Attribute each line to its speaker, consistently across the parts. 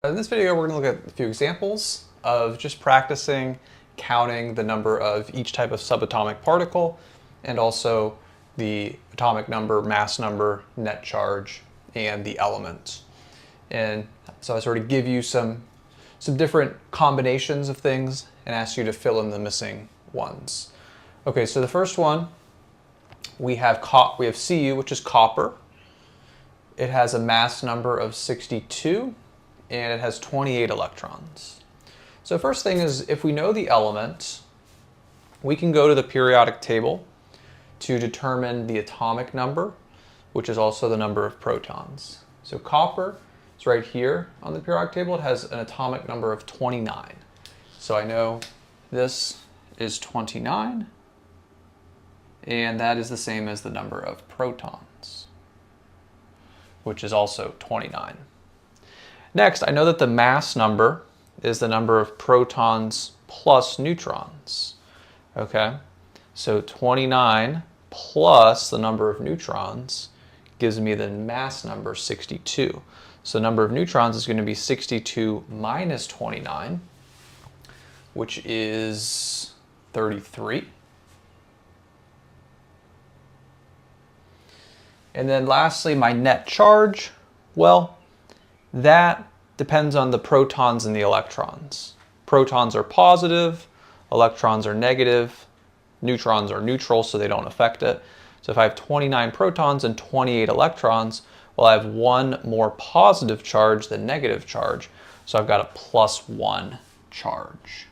Speaker 1: In this video, we're going to look at a few examples of just practicing counting the number of each type of subatomic particle and also the atomic number, mass number, net charge, and the element. And so I sort of give you some different combinations of things and ask you to fill in the missing ones. Okay, so the first one, we have Cu, which is copper. It has a mass number of 62. And it has 28 electrons. So first thing is, if we know the element, we can go to the periodic table to determine the atomic number, which is also the number of protons. So copper is right here on the periodic table. It has an atomic number of 29. So I know this is 29, and that is the same as the number of protons, which is also 29. Next, I know that the mass number is the number of protons plus neutrons. Okay, so 29 plus the number of neutrons gives me the mass number 62. So the number of neutrons is going to be 62 minus 29, which is 33. And then lastly, my net charge, well, that depends on the protons and the electrons. Protons are positive, electrons are negative, neutrons are neutral, so they don't affect it. So if I have 29 protons and 28 electrons, well, I have one more positive charge than negative charge, so I've got a +1 charge,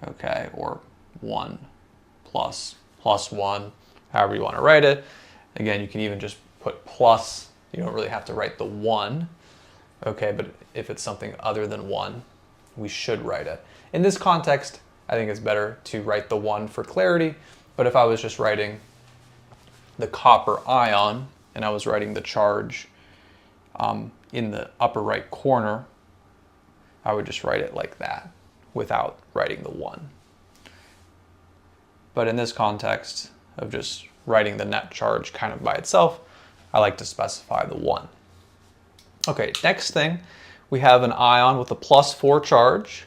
Speaker 1: okay, or 1 plus 1, however you want to write it. Again, you can even just put plus, you don't really have to write the 1. Okay, but if it's something other than 1, we should write it. In this context, I think it's better to write the 1 for clarity, but if I was just writing the copper ion and I was writing the charge in the upper right corner, I would just write it like that without writing the 1. But in this context of just writing the net charge kind of by itself, I like to specify the 1. Okay, next thing, we have an ion with a +4 charge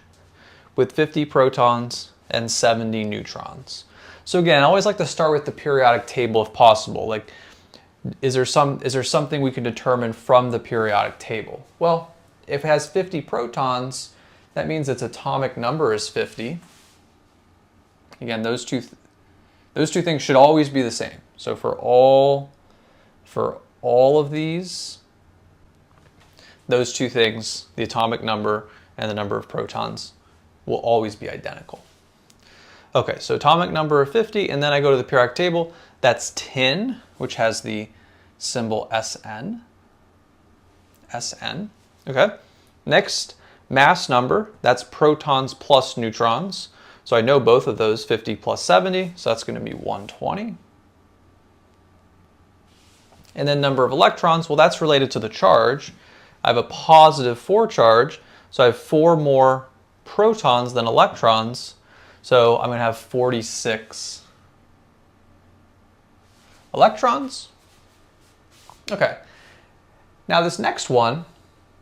Speaker 1: with 50 protons and 70 neutrons. So again, I always like to start with the periodic table if possible. Like, is there something we can determine from the periodic table? Well, if it has 50 protons, that means its atomic number is 50. Again, those two things should always be the same. So for all of these, those two things, the atomic number and the number of protons, will always be identical. Okay, so atomic number of 50, and then I go to the periodic table. That's tin, which has the symbol SN. SN, okay? Next, mass number, that's protons plus neutrons. So I know both of those, 50 plus 70, so that's going to be 120. And then number of electrons, well, that's related to the charge. I have a +4 charge, so I have 4 more protons than electrons, so I'm going to have 46 electrons. Okay, now this next one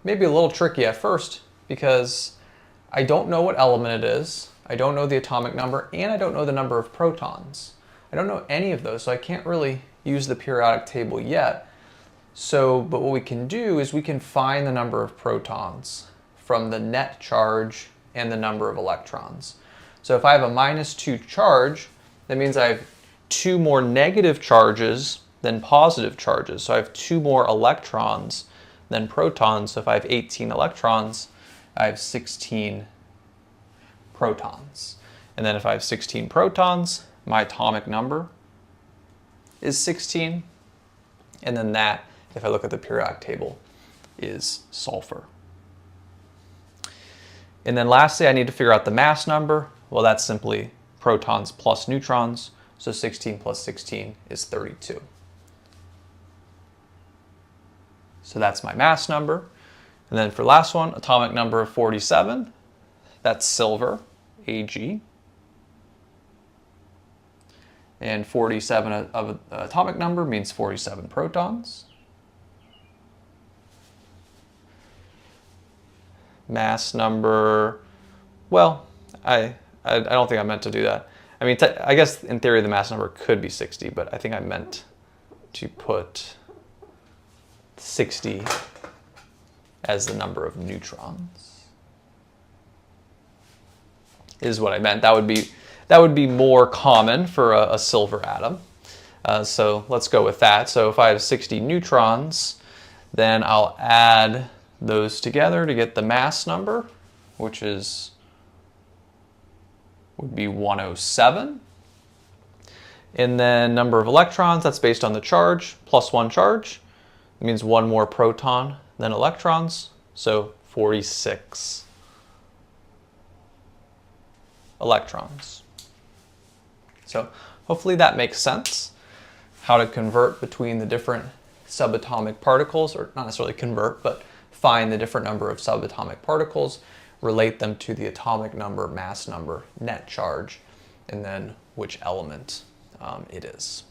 Speaker 1: may be a little tricky at first because I don't know what element it is, I don't know the atomic number, and I don't know the number of protons. I don't know any of those, so I can't really use the periodic table yet. So, but what we can do is we can find the number of protons from the net charge and the number of electrons. So if I have a -2 charge, that means I have 2 more negative charges than positive charges. So I have 2 more electrons than protons. So if I have 18 electrons, I have 16 protons. And then if I have 16 protons, my atomic number is 16. And then that, if I look at the periodic table, is sulfur. And then lastly, I need to figure out the mass number. Well, that's simply protons plus neutrons. So 16 plus 16 is 32. So that's my mass number. And then for last one, atomic number of 47. That's silver, Ag. And 47 of atomic number means 47 protons. mass number, well, I don't think I meant to do that. I mean, I guess in theory the mass number could be 60, but I think I meant to put 60 as the number of neutrons. Is what I meant. That would be more common for a silver atom. So let's go with that. So if I have 60 neutrons, then I'll add those together to get the mass number, which would be 107. And then number of electrons, that's based on the charge, plus 1 charge. It means 1 more proton than electrons, so 46 electrons. So hopefully that makes sense, how to convert between the different subatomic particles, or not necessarily convert, but find the different number of subatomic particles, relate them to the atomic number, mass number, net charge, and then which element it is.